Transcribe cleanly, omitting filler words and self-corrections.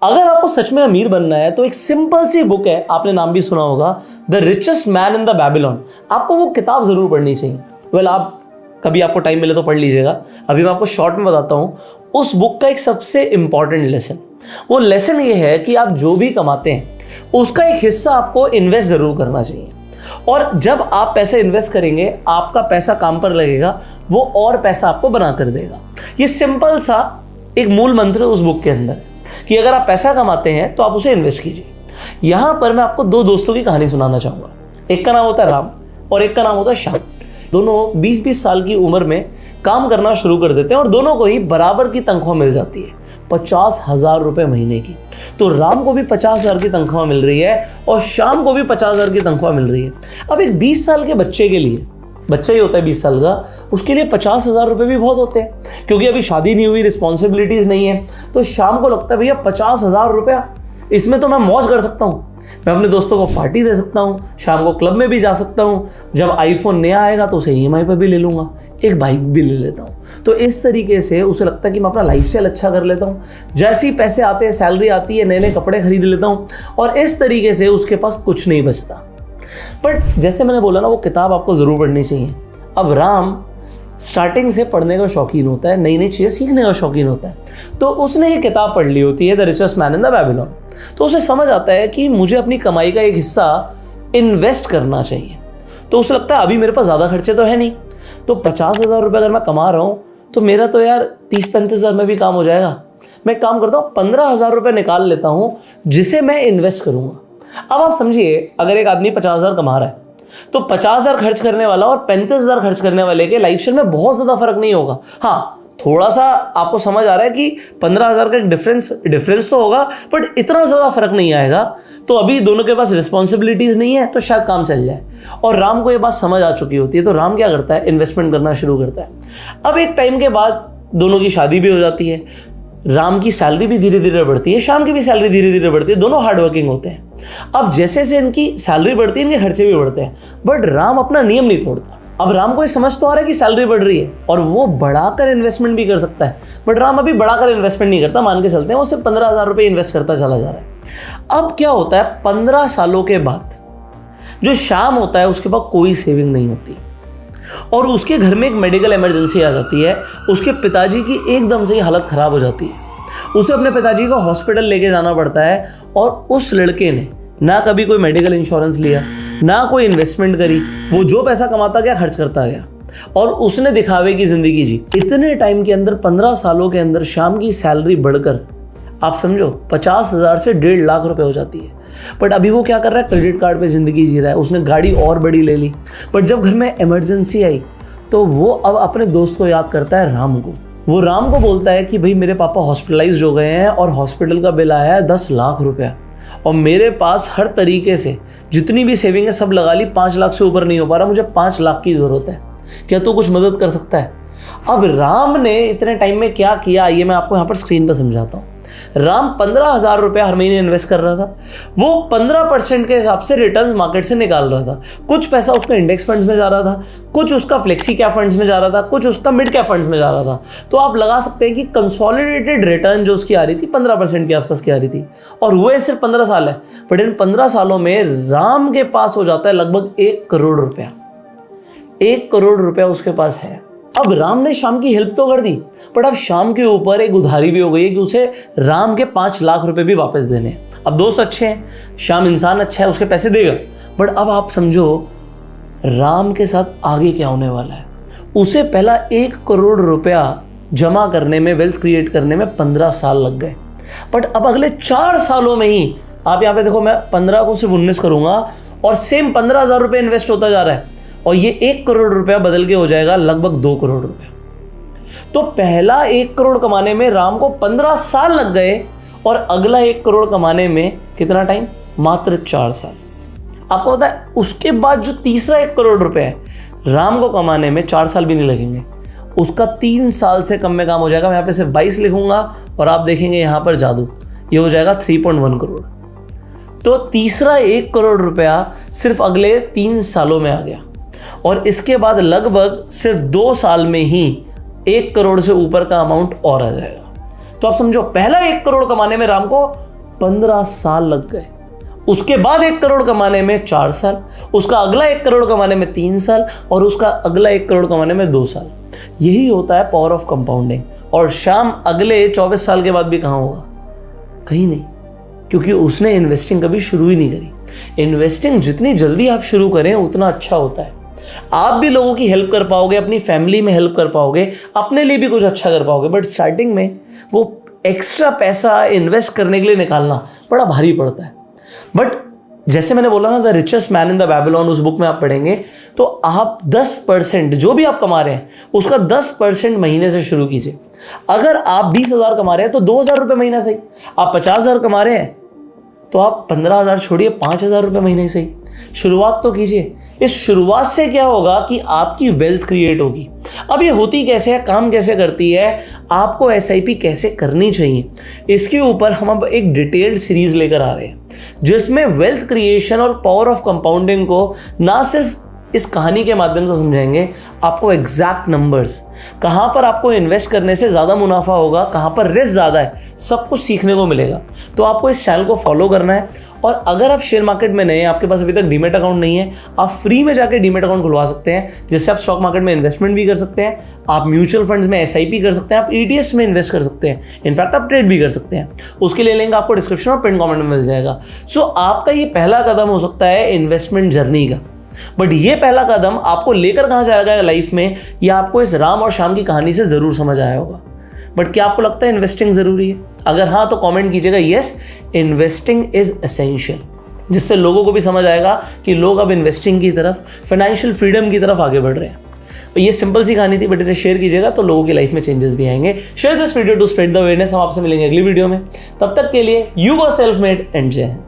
अगर आपको सच में अमीर बनना है तो एक सिंपल सी बुक है, आपने नाम भी सुना होगा, the richest man in the Babylon. आपको वो किताब जरूर पढ़नी चाहिए। आप कभी आपको टाइम मिले तो पढ़ लीजिएगा। अभी मैं आपको शॉर्ट में बताता हूँ उस बुक का एक सबसे इंपॉर्टेंट लेसन। वो लेसन ये है कि आप जो भी कमाते हैं उसका एक हिस्सा आपको इन्वेस्ट जरूर करना चाहिए, और जब आप पैसे इन्वेस्ट करेंगे आपका पैसा काम पर लगेगा, वो और पैसा आपको बना कर देगा। ये सिंपल सा एक मूल मंत्र उस बुक के अंदर है कि अगर आप पैसा कमाते हैं तो आप उसे इन्वेस्ट कीजिए। यहां पर मैं आपको दो दोस्तों की कहानी सुनाना चाहूंगा। एक का नाम होता है राम और एक का नाम होता है श्याम। दोनों 20-20 साल की उम्र में काम करना शुरू कर देते हैं और दोनों को ही बराबर की तनख्वाह मिल जाती है, 50,000 रुपए महीने की। तो राम को भी 50,000 की तनख्वाह मिल रही है और श्याम को भी 50,000 की तनख्वाह मिल रही है। अब एक 20 साल के बच्चे के लिए, बच्चा ही होता है 20 साल का, उसके लिए 50,000 रुपए भी बहुत होते हैं, क्योंकि अभी शादी नहीं हुई, रिस्पॉन्सिबिलिटीज नहीं है। तो शाम को लगता है भैया 50,000 रुपया, इसमें तो मैं मौज कर सकता हूँ, मैं अपने दोस्तों को पार्टी दे सकता हूँ, शाम को क्लब में भी जा सकता हूँ, जब आईफोन नया आएगा तो उसे EMI पर भी ले लूँगा, एक बाइक भी ले लेता हूँ। तो इस तरीके से उसे लगता है कि मैं अपना लाइफस्टाइल अच्छा कर लेता हूँ। जैसे ही पैसे आते हैं, सैलरी आती है, नए नए कपड़े खरीद लेता हूँ, और इस तरीके से उसके पास कुछ नहीं बचता। बट जैसे मैंने बोला ना, वो किताब आपको ज़रूर पढ़नी चाहिए। अब राम स्टार्टिंग से पढ़ने का शौकीन होता है, नई नई चीज़ें सीखने का शौकीन होता है। तो उसने ये किताब पढ़ ली होती है, the richest man in the Babylon. तो उसे समझ आता है कि मुझे अपनी कमाई का एक हिस्सा इन्वेस्ट करना चाहिए। तो उसे लगता है अभी मेरे पास ज़्यादा खर्चे तो है नहीं, तो 50,000 रुपये अगर मैं कमा रहा हूँ तो मेरा तो यार 30-35 हज़ार में भी काम हो जाएगा। मैं काम करता हूँ, 15,000 रुपये निकाल लेता हूँ जिसे मैं इन्वेस्ट करूँगा। अब आप समझिए, अगर एक आदमी 50,000 कमा रहा है तो 50,000 खर्च करने वाला और 35,000 खर्च करने वाले के लाइफस्टाइल में बहुत ज़्यादा फर्क नहीं होगा। हाँ, थोड़ा सा आपको समझ आ रहा है कि 15,000 का एक डिफरेंस तो होगा, बट इतना ज़्यादा फर्क नहीं आएगा। तो अभी दोनों के पास रिस्पॉन्सिबिलिटीज़ नहीं है, तो शायद काम चल जाए। और राम को ये बात समझ आ चुकी होती है, तो राम क्या करता है, इन्वेस्टमेंट करना शुरू करता है। अब एक टाइम के बाद दोनों की शादी भी हो जाती है, राम की सैलरी भी धीरे धीरे बढ़ती है, श्याम की भी सैलरी धीरे धीरे बढ़ती है, दोनों हार्डवर्किंग होते हैं। अब जैसे जैसे इनकी सैलरी बढ़ती है, इनके खर्चे भी बढ़ते हैं, बट राम अपना नियम नहीं तोड़ता। अब राम को ये समझ तो आ रहा है कि सैलरी बढ़ रही है और वो बढ़ाकर इन्वेस्टमेंट भी कर सकता है, बट राम अभी बढ़ाकर इन्वेस्टमेंट नहीं करता। मान के चलते हैं वो सिर्फ 15,000 रुपये इन्वेस्ट करता चला जा रहा है। अब क्या होता है, 15 सालों के बाद जो श्याम होता है उसके पास कोई सेविंग नहीं होती, और उसके घर में एक मेडिकल इमरजेंसी आ जाती है। उसके पिताजी की एकदम से ही हालत ख़राब हो जाती है, उसे अपने पिताजी को हॉस्पिटल लेके जाना पड़ता है। और उस लड़के ने ना कभी कोई मेडिकल इंश्योरेंस लिया, ना कोई इन्वेस्टमेंट करी, वो जो पैसा कमाता गया खर्च करता गया, और उसने दिखावे की ज़िंदगी जी। इतने टाइम के अंदर, 15 सालों के अंदर, श्याम की सैलरी बढ़कर आप समझो 50,000 से 1.5 लाख रुपए हो जाती है। बट अभी वो क्या कर रहा है, क्रेडिट कार्ड पे ज़िंदगी जी रहा है। उसने गाड़ी और बड़ी ले ली, बट जब घर में इमरजेंसी आई तो वो अब अपने दोस्त को याद करता है, राम को। वो राम को बोलता है कि भाई मेरे पापा हॉस्पिटलाइज्ड हो गए हैं और हॉस्पिटल का बिल आया है 10 लाख रुपया, और मेरे पास हर तरीके से जितनी भी सेविंग है सब लगा ली, 5 लाख से ऊपर नहीं हो पा रहा, मुझे 5 लाख की ज़रूरत है, क्या तू कुछ मदद कर सकता है? अब राम ने इतने टाइम में क्या किया, ये मैं आपको यहाँ पर स्क्रीन पर समझाता हूँ। राम 15,000 रुपया हर महीने इन्वेस्ट कर रहा था। वो 15% के हिसाब से रिटर्न्स मार्केट से निकाल रहा था। कुछ पैसा उसका इंडेक्स फंड्स में जा रहा था, कुछ उसका फ्लेक्सी कैप फंड्स में जा रहा था, कुछ उसका मिड कैप फंड्स में जा रहा था। तो आप लगा सकते हैं कि कंसोलिडेटेड रिटर्न जो उसकी आ रही थी 15% के आसपास की आ रही थी, और हुए सिर्फ 15 साल है। बट इन 15 सालों में राम के पास हो जाता है लगभग 1 करोड़ रुपया। 1 करोड़ रुपया उसके पास है। अब राम ने श्याम की हेल्प तो कर दी, बट अब श्याम के ऊपर एक उधारी भी हो गई है कि उसे राम के 5 लाख रुपए भी वापस देने हैं। अब दोस्त अच्छे हैं, श्याम इंसान अच्छा है, उसके पैसे देगा, बट अब आप समझो राम के साथ आगे क्या होने वाला है। उसे पहला 1 करोड़ रुपया जमा करने में, वेल्थ क्रिएट करने में 15 साल लग गए, बट अब अगले 4 सालों में ही, आप यहाँ पे देखो, मैं 15 को सिर्फ 19 करूंगा और सेम 15,000 रुपये इन्वेस्ट होता जा रहा है, और ये 1 करोड़ रुपया बदल के हो जाएगा लगभग 2 करोड़ रुपया। तो पहला 1 करोड़ कमाने में राम को 15 साल लग गए, और अगला 1 करोड़ कमाने में कितना टाइम, मात्र 4 साल। आपको पता है उसके बाद जो तीसरा 1 करोड़ रुपया है, राम को कमाने में 4 साल भी नहीं लगेंगे, उसका 3 साल से कम में काम हो जाएगा। मैं यहाँ पे सिर्फ 22 लिखूंगा और आप देखेंगे यहाँ पर जादू, ये हो जाएगा 3.1 करोड़। तो तीसरा 1 करोड़ रुपया सिर्फ अगले 3 सालों में आ गया, और इसके बाद लगभग सिर्फ 2 साल में ही 1 करोड़ से ऊपर का अमाउंट और आ जाएगा। तो आप समझो, पहला 1 करोड़ कमाने में राम को 15 साल लग गए। उसके बाद 1 करोड़ कमाने में 4 साल, उसका अगला 1 करोड़ कमाने में 3 साल, और उसका अगला 1 करोड़ कमाने में 2 साल। यही होता है पावर ऑफ कंपाउंडिंग। और श्याम अगले 24 साल के बाद भी कहाँ होगा? कहीं नहीं, क्योंकि उसने इन्वेस्टिंग कभी शुरू ही नहीं करी। इन्वेस्टिंग जितनी जल्दी आप शुरू करें उतना अच्छा होता है। आप भी लोगों की हेल्प कर पाओगे, अपनी फैमिली में हेल्प कर पाओगे, अपने लिए भी कुछ अच्छा कर पाओगे। बट स्टार्टिंग में वो एक्स्ट्रा पैसा इन्वेस्ट करने के लिए निकालना बड़ा भारी पड़ता है। बट जैसे मैंने बोला ना, the richest man in the Babylon, उस बुक में आप पढ़ेंगे तो आप 10% जो भी आप कमा रहे हैं उसका 10% महीने से शुरू कीजिए। अगर आप 20,000 कमा रहे हैं तो 2,000 रुपये महीना सही। आप 50,000 कमा रहे हैं तो आप 15,000 छोड़िए, 5,000 रुपये महीने सही। शुरुआत तो कीजिए। इस शुरुआत से क्या होगा कि आपकी वेल्थ क्रिएट होगी। अब ये होती कैसे है, काम कैसे करती है, आपको SIP कैसे करनी चाहिए, इसके ऊपर हम अब एक डिटेल्ड सीरीज लेकर आ रहे हैं, जिसमें वेल्थ क्रिएशन और पावर ऑफ कंपाउंडिंग को ना सिर्फ इस कहानी के माध्यम से समझाएंगे, आपको एग्जैक्ट नंबर्स, कहाँ पर आपको इन्वेस्ट करने से ज़्यादा मुनाफा होगा, कहाँ पर रिस्क ज़्यादा है, सब कुछ सीखने को मिलेगा। तो आपको इस चैनल को फॉलो करना है। और अगर आप शेयर मार्केट में नए हैं, आपके पास अभी तक डीमेट अकाउंट नहीं है, आप फ्री में जाकर डीमेट अकाउंट खुलवा सकते हैं, जिससे आप स्टॉक मार्केट में इन्वेस्टमेंट भी कर सकते हैं, आप म्यूचुअल फंड्स में SIP कर सकते हैं, आप ETFs में इन्वेस्ट कर सकते हैं, इनफैक्ट आप ट्रेड भी कर सकते हैं। उसके लिए लिंक आपको डिस्क्रिप्शन और पिन कमेंट में मिल जाएगा। सो आपका ये पहला कदम हो सकता है इन्वेस्टमेंट जर्नी का। बट ये पहला कदम आपको लेकर कहाँ जाएगा लाइफ में, यह आपको इस राम और श्याम की कहानी से ज़रूर समझ आया होगा। बट क्या आपको लगता है इन्वेस्टिंग ज़रूरी है? अगर हाँ तो कमेंट कीजिएगा यस, इन्वेस्टिंग इज एसेंशियल, जिससे लोगों को भी समझ आएगा कि लोग अब इन्वेस्टिंग की तरफ, फाइनेंशियल फ्रीडम की तरफ आगे बढ़ रहे हैं। तो ये सिंपल सी कहानी थी, बट इसे शेयर कीजिएगा तो लोगों की लाइफ में चेंजेस भी आएंगे। Share this video to spread the awareness. हम आपसे मिलेंगे अगली वीडियो में। तब तक के लिए you were self made and जय हिंद।